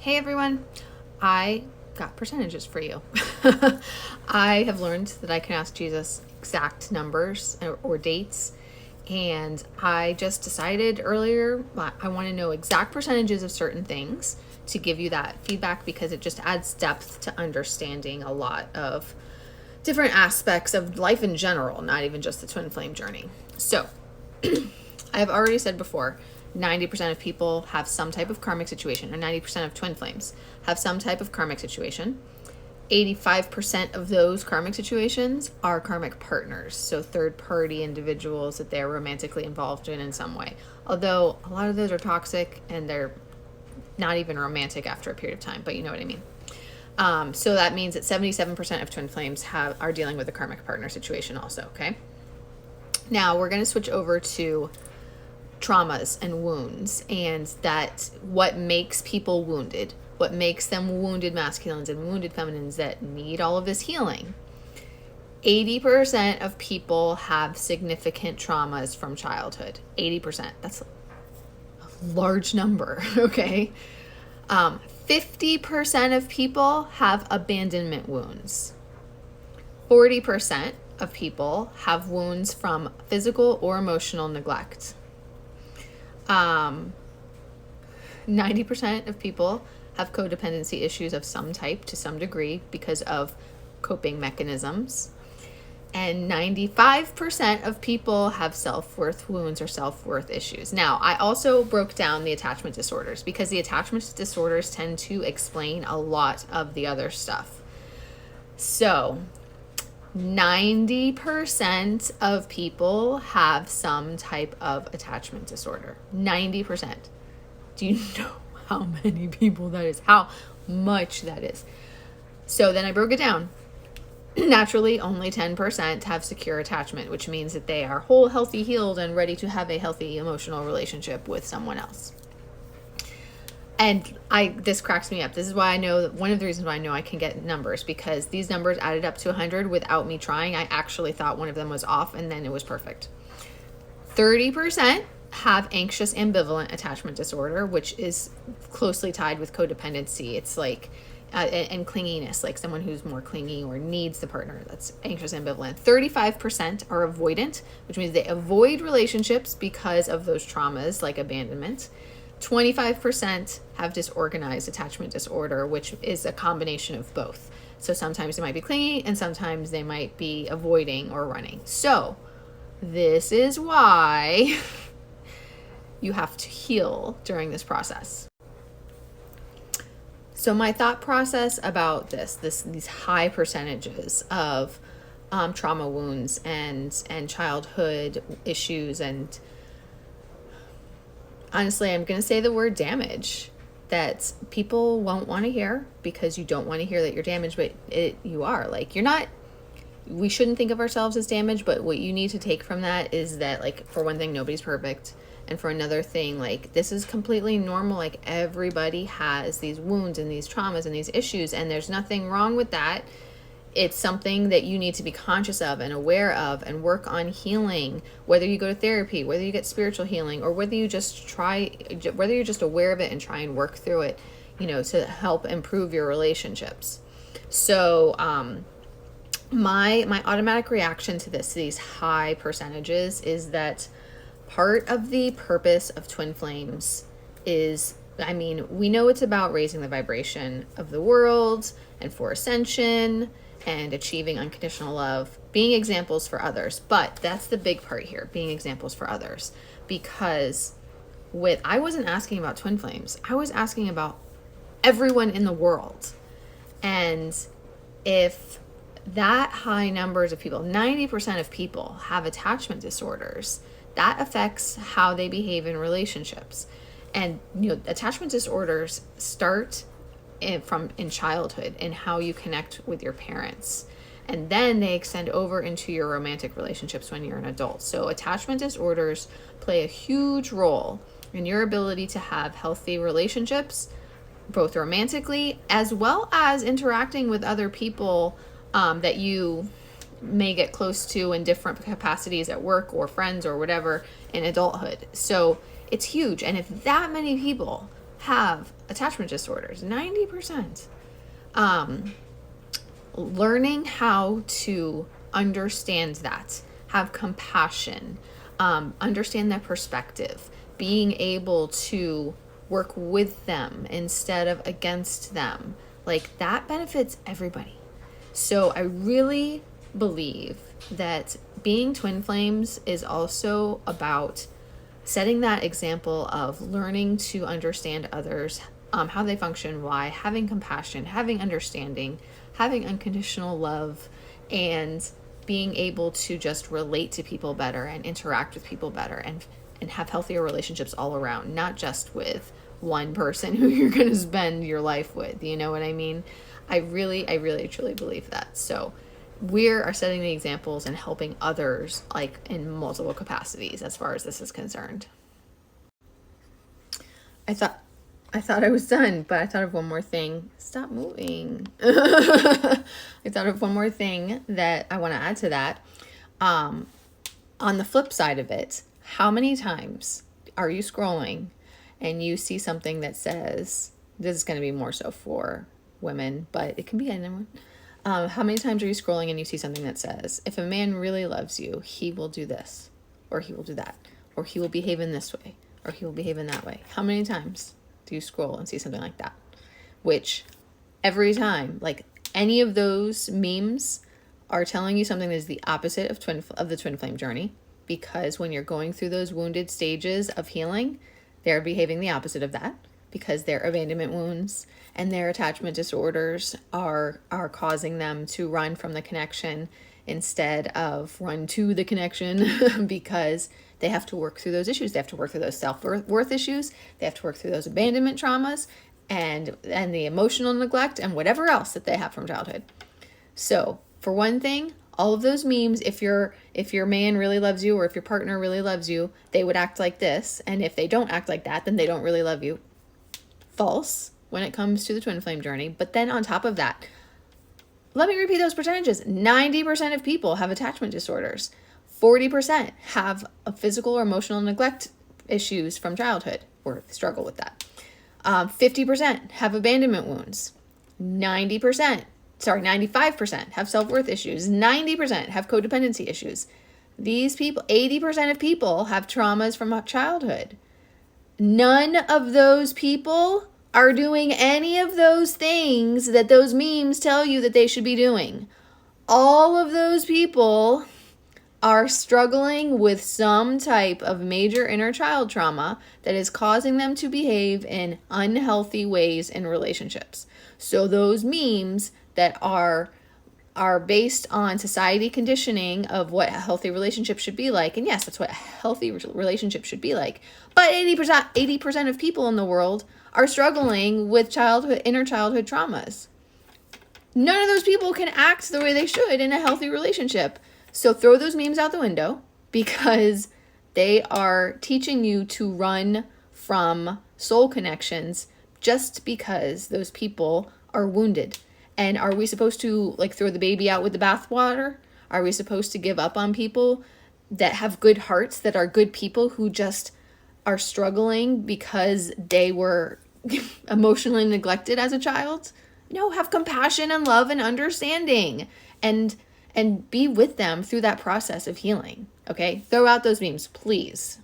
Hey everyone, I got percentages for you. I have learned that I can ask Jesus exact numbers or dates, and I just decided earlier I want to know exact percentages of certain things to give you that feedback because it just adds depth to understanding a lot of different aspects of life in general, not even just the twin flame journey. So, I have already said before, 90% of people have some type of karmic situation, or 90% of twin flames have some type of karmic situation. 85% of those karmic situations are karmic partners, so third party individuals that they're romantically involved in some way. Although a lot of those are toxic and they're not even romantic after a period of time, but you know what I mean. So that means that 77% of twin flames are dealing with a karmic partner situation also, okay? Now we're going to switch over to traumas and wounds, and that what makes people wounded, what makes them wounded masculines and wounded feminines that need all of this healing. 80% of people have significant traumas from childhood. 80%. That's a large number, okay? 50% of people have abandonment wounds. 40% of people have wounds from physical or emotional neglect. 90% of people have codependency issues of some type to some degree because of coping mechanisms. And 95% of people have self-worth wounds or self-worth issues. Now, I also broke down the attachment disorders because the attachment disorders tend to explain a lot of the other stuff. So, 90% of people have some type of attachment disorder. 90%. Do you know how many people that is? How much that is? So then I broke it down. Naturally, only 10% have secure attachment, which means that they are whole, healthy, healed, and ready to have a healthy emotional relationship with someone else. And this cracks me up. This is why I know, one of the reasons why I know I can get numbers, because these numbers added up to 100 without me trying. I actually thought one of them was off, and then it was perfect. 30% have anxious ambivalent attachment disorder, which is closely tied with codependency. It's like, and clinginess, like someone who's more clingy or needs the partner. That's anxious ambivalent. 35% are avoidant, which means they avoid relationships because of those traumas, like abandonment. 25% have disorganized attachment disorder, which is a combination of both. So sometimes they might be clingy and sometimes they might be avoiding or running. So this is why you have to heal during this process. So my thought process about these high percentages of trauma wounds and childhood issues, and honestly, I'm going to say the word damage that people won't want to hear because you don't want to hear that you're damaged, but you are. Like, you're not, we shouldn't think of ourselves as damaged, but what you need to take from that is that, like, for one thing, nobody's perfect. And for another thing, like, this is completely normal. Like, everybody has these wounds and these traumas and these issues, and there's nothing wrong with that. It's something that you need to be conscious of and aware of and work on healing, whether you go to therapy, whether you get spiritual healing, or whether you're just aware of it and try and work through it, to help improve your relationships. So, my automatic reaction to these high percentages is that part of the purpose of twin flames is, we know it's about raising the vibration of the world and for ascension and achieving unconditional love, being examples for others. But that's the big part here, being examples for others. Because I wasn't asking about twin flames. I was asking about everyone in the world. And if that high numbers of people, 90% of people have attachment disorders, that affects how they behave in relationships. And, attachment disorders start in childhood and how you connect with your parents. And then they extend over into your romantic relationships when you're an adult. So attachment disorders play a huge role in your ability to have healthy relationships, both romantically as well as interacting with other people that you may get close to in different capacities at work or friends or whatever in adulthood. So it's huge. And if that many people have attachment disorders. 90%. Learning how to understand that, have compassion, understand their perspective, being able to work with them instead of against them, like that benefits everybody. So I really believe that being twin flames is also about setting that example of learning to understand others, how they function, why, having compassion, having understanding, having unconditional love, and being able to just relate to people better and interact with people better and have healthier relationships all around, not just with one person who you're going to spend your life with. You know what I mean? I really truly believe that. So we are setting the examples and helping others, like in multiple capacities as far as this is concerned. I thought I was done, but I thought of one more thing. Stop moving. I thought of one more thing that I want to add to that. On the flip side of it, how many times are you scrolling and you see something that says, this is going to be more so for women, but it can be anyone. How many times are you scrolling and you see something that says, if a man really loves you, he will do this, or he will do that, or he will behave in this way, or he will behave in that way? How many times do you scroll and see something like that? Which every time, like any of those memes are telling you something that is the opposite of the twin flame journey, because when you're going through those wounded stages of healing, they're behaving the opposite of that, because their abandonment wounds and their attachment disorders are causing them to run from the connection instead of run to the connection because they have to work through those issues. They have to work through those self-worth issues. They have to work through those abandonment traumas and the emotional neglect and whatever else that they have from childhood. So for one thing, all of those memes, if your man really loves you or if your partner really loves you, they would act like this. And if they don't act like that, then they don't really love you. False when it comes to the twin flame journey. But then on top of that, let me repeat those percentages. 90% of people have attachment disorders. 40% have a physical or emotional neglect issues from childhood or struggle with that. 50% have abandonment wounds. 95% have self-worth issues. 90% have codependency issues. These people, 80% of people have traumas from childhood. None of those people are doing any of those things that those memes tell you that they should be doing. All of those people are struggling with some type of major inner child trauma that is causing them to behave in unhealthy ways in relationships. So those memes that are based on society conditioning of what a healthy relationship should be like, and yes, that's what a healthy relationship should be like, but 80% of people in the world are struggling with inner childhood traumas. None of those people can act the way they should in a healthy relationship. So throw those memes out the window, because they are teaching you to run from soul connections just because those people are wounded. And are we supposed to throw the baby out with the bathwater? Are we supposed to give up on people that have good hearts, that are good people who just are struggling because they were emotionally neglected as a child? No, have compassion and love and understanding and be with them through that process of healing. Okay? Throw out those memes, please.